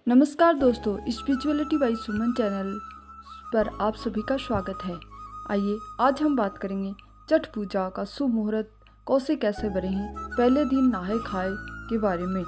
नमस्कार दोस्तों, spirituality bye सुमन channel पर आप सभी का स्वागत है। आइए आज हम बात करेंगे छठ पूजा का शुभ मुहूर्त कैसे बने हैं, पहले दिन नहाए खाए के बारे में।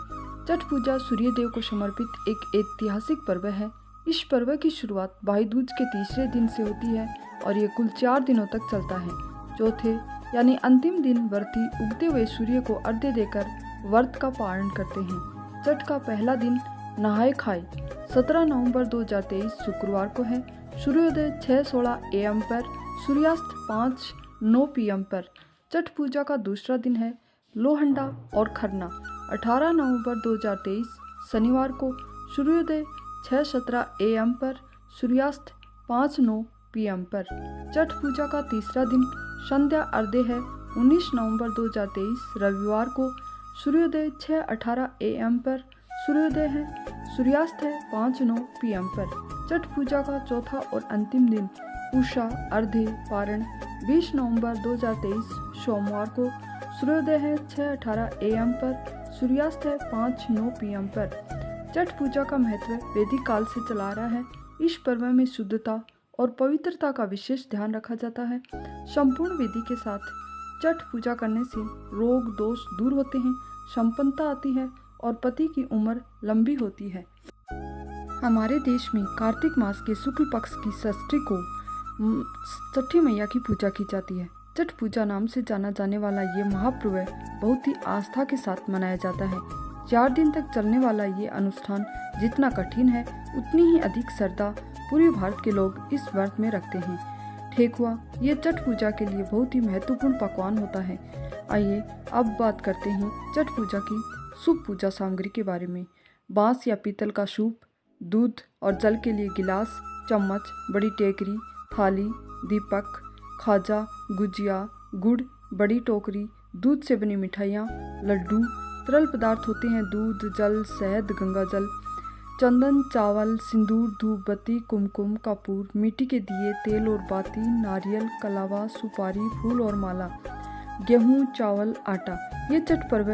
छठ पूजा सूर्य देव को समर्पित एक ऐतिहासिक पर्व है। इस पर्व की शुरुआत भाई दूज के तीसरे दिन से होती है और ये कुल 4 दिनों तक चलता है। चौथे यानी अंतिम दिन व्रती उगते हुए सूर्य को अर्घ्य देकर व्रत का पालन करते हैं। छठ का पहला दिन नहाए खाए 17 नवंबर 2023 शुक्रवार को है। सूर्योदय 6:16 AM पर, सूर्यास्त 5:09 PM पर। छठ पूजा का दूसरा दिन है लोहंडा और खरना 18 नवंबर 2023 शनिवार को। सूर्योदय 6:17 AM पर, सूर्यास्त 5:09 PM पर। छठ पूजा का तीसरा दिन संध्या अर्घ्य है 19 नवंबर 2023 रविवार को। सूर्योदय 6:18 AM पर, सूर्योदय है, सूर्यास्त है 5:09 PM पर। छठ पूजा का चौथा और अंतिम दिन उषा अर्घ्य पारण 20 नवंबर 2023 सोमवार को। सूर्योदय है 6:18 AM पर, सूर्यास्त है 5:09 PM पर। छठ पूजा का महत्व वैदिक काल से चला आ रहा है। इस पर्व में शुद्धता और पवित्रता का विशेष ध्यान रखा जाता है। संपूर्ण विधि के साथ छठ पूजा करने से रोग दोष दूर होते हैं, संपन्नता आती है और पति की उम्र लंबी होती है। हमारे देश में कार्तिक मास के शुक्ल पक्ष की षष्ठी को छठी मैया की पूजा की जाती है। छठ पूजा नाम से जाना जाने वाला ये महापर्व बहुत ही आस्था के साथ मनाया जाता है। 4 दिन तक चलने वाला ये अनुष्ठान जितना कठिन है उतनी ही अधिक श्रद्धा पूरे भारत के लोग इस व्रत में रखते हैं। ठेकुआ ये छठ पूजा के लिए बहुत ही महत्वपूर्ण पकवान होता है। आइए अब बात करते हैं छठ पूजा की शुभ पूजा सामग्री के बारे में। बांस या पीतल का सूप, दूध और जल के लिए गिलास, चम्मच, बड़ी टेकरी, थाली, दीपक, खाजा, गुजिया, गुड़, बड़ी टोकरी, दूध से बनी मिठाइयाँ, लड्डू। तरल पदार्थ होते हैं दूध, जल, शहद, गंगा जल, चंदन, चावल, सिंदूर, धूप बत्ती, कुमकुम, कपूर, मिट्टी के दिए, तेल और बाती, नारियल, कलावा, सुपारी, फूल और माला, गेहूँ, चावल, आटा। ये छठ पर्व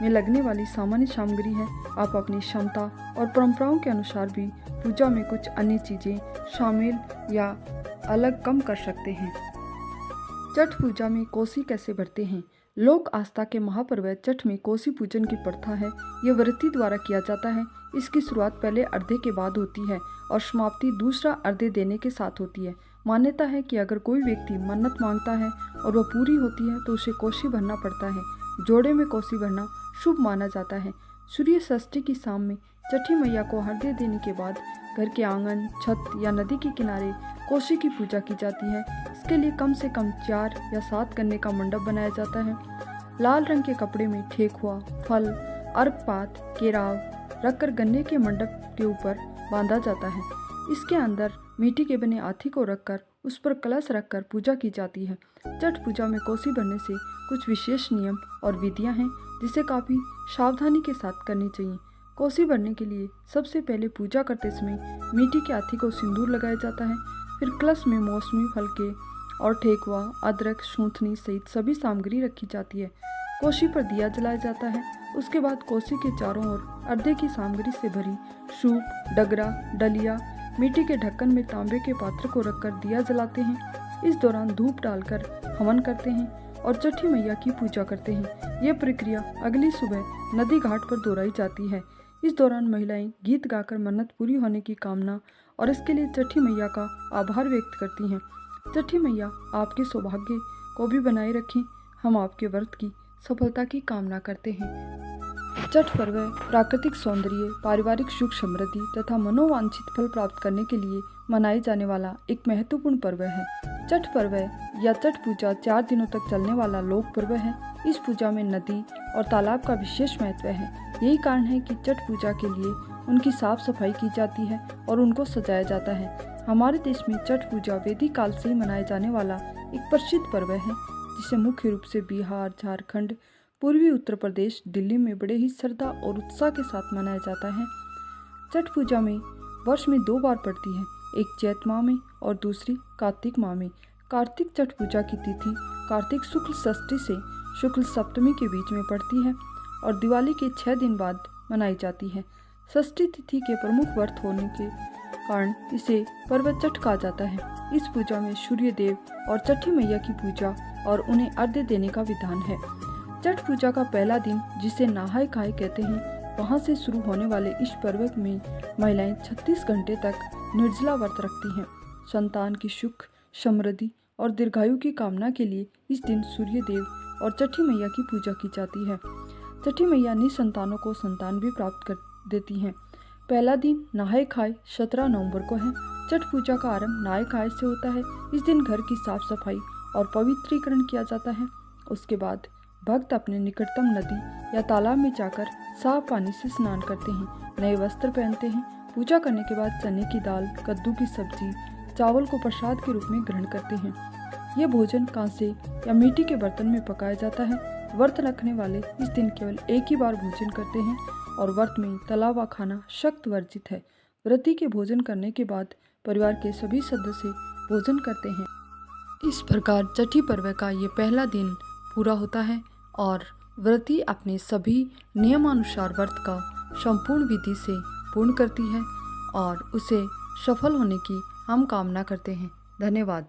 में लगने वाली सामान्य सामग्री है। आप अपनी क्षमता और परंपराओं के अनुसार भी पूजा में कुछ अन्य चीज़ें शामिल या अलग कम कर सकते हैं। छठ पूजा में कोसी कैसे भरते हैं। लोक आस्था के महापर्व छठ में कोसी पूजन की प्रथा है। यह व्रती द्वारा किया जाता है। इसकी शुरुआत पहले अर्घ्य के बाद होती है और समाप्ति दूसरा अर्घ्य देने के साथ होती है। मान्यता है कि अगर कोई व्यक्ति मन्नत मांगता है और वह पूरी होती है तो उसे कोसी भरना पड़ता है। जोड़े में कोसी भरना शुभ माना जाता है। सूर्य षष्ठी की शाम में छठी मैया को अर्घ्य देने के बाद घर के आंगन, छत या नदी के किनारे कोसी की पूजा की जाती है। इसके लिए कम से कम 4 या 7 गन्ने का मंडप बनाया जाता है। लाल रंग के कपड़े में ठेकुआ, फल, अर्घपात, केराव रखकर गन्ने के मंडप के ऊपर बांधा जाता है। इसके अंदर मिट्टी के बने हाथी को रखकर उस पर कलश रखकर पूजा की जाती है। छठ पूजा में कोसी भरने से कुछ विशेष नियम और विधियां हैं जिसे काफ़ी सावधानी के साथ करनी चाहिए। कोसी भरने के लिए सबसे पहले पूजा करते समय मिट्टी के हाथी को सिंदूर लगाया जाता है। फिर कलश में मौसमी फल के और ठेकुआ, अदरक, सूंथनी सहित सभी सामग्री रखी जाती है। कोसी पर दिया जलाया जाता है। उसके बाद कोसी के चारों ओर अर्घ्य की सामग्री से भरी सूप, डगरा, डलिया, मिट्टी के ढक्कन में तांबे के पात्र को रखकर दिया जलाते हैं। इस दौरान धूप डालकर हवन करते हैं और छठी मैया की पूजा करते हैं। यह प्रक्रिया अगली सुबह नदी घाट पर दोहराई जाती है। इस दौरान महिलाएं गीत गाकर मन्नत पूरी होने की कामना और इसके लिए छठी मैया का आभार व्यक्त करती हैं। छठी मैया आपके सौभाग्य को भी बनाए रखें। हम आपके व्रत की सफलता की कामना करते हैं। छठ पर्व प्राकृतिक सौंदर्य, पारिवारिक सुख समृद्धि तथा मनोवांछित फल प्राप्त करने के लिए मनाए जाने वाला एक महत्वपूर्ण पर्व है। छठ पर्व या छठ पूजा 4 दिनों तक चलने वाला लोक पर्व है। इस पूजा में नदी और तालाब का विशेष महत्व है। यही कारण है कि छठ पूजा के लिए उनकी साफ सफाई की जाती है और उनको सजाया जाता है। हमारे देश में छठ पूजा वैदिक काल से ही मनाया जाने वाला एक प्रसिद्ध पर्व है, जिसे मुख्य रूप से बिहार, झारखंड, पूर्वी उत्तर प्रदेश, दिल्ली में बड़े ही श्रद्धा और उत्साह के साथ मनाया जाता है। छठ पूजा में वर्ष में 2 बार पड़ती है, एक चैत माह में और दूसरी कार्तिक माह में। कार्तिक छठ पूजा की तिथि कार्तिक शुक्ल षष्ठी से शुक्ल सप्तमी के बीच में पड़ती है और दिवाली के 6 दिन बाद मनाई जाती है। षष्ठी तिथि के प्रमुख व्रत होने के कारण इसे पर्व छठ कहा जाता है। इस पूजा में सूर्य देव और छठी मैया की पूजा और उन्हें अर्घ्य देने का विधान है। छठ पूजा का पहला दिन, जिसे नहाय खाए कहते हैं, वहां से शुरू होने वाले इस पर्व में महिलाएं 36 घंटे तक निर्जला व्रत रखती हैं। संतान की सुख, समृद्धि और दीर्घायु की कामना के लिए इस दिन सूर्य देव और छठी मैया की पूजा की जाती है। छठी मैया निसंतानों को संतान भी प्राप्त कर देती हैं। पहला दिन नहाय खाए 17 नवंबर को है। छठ पूजा का आरंभ नहाय खाए से होता है। इस दिन घर की साफ सफाई और पवित्रीकरण किया जाता है। उसके बाद भक्त अपने निकटतम नदी या तालाब में जाकर साफ पानी से स्नान करते हैं, नए वस्त्र पहनते हैं। पूजा करने के बाद चने की दाल, कद्दू की सब्जी, चावल को प्रसाद के रूप में ग्रहण करते हैं। ये भोजन कांसे या मिट्टी के बर्तन में पकाया जाता है। व्रत रखने वाले इस दिन केवल एक ही बार भोजन करते हैं और व्रत में तला हुआ खाना सख्त वर्जित है। व्रती के भोजन करने के बाद परिवार के सभी सदस्य भोजन करते हैं। इस प्रकार छठी पर्व का ये पहला दिन पूरा होता है और व्रती अपने सभी नियमानुसार व्रत का संपूर्ण विधि से पूर्ण करती है और उसे सफल होने की हम कामना करते हैं। धन्यवाद।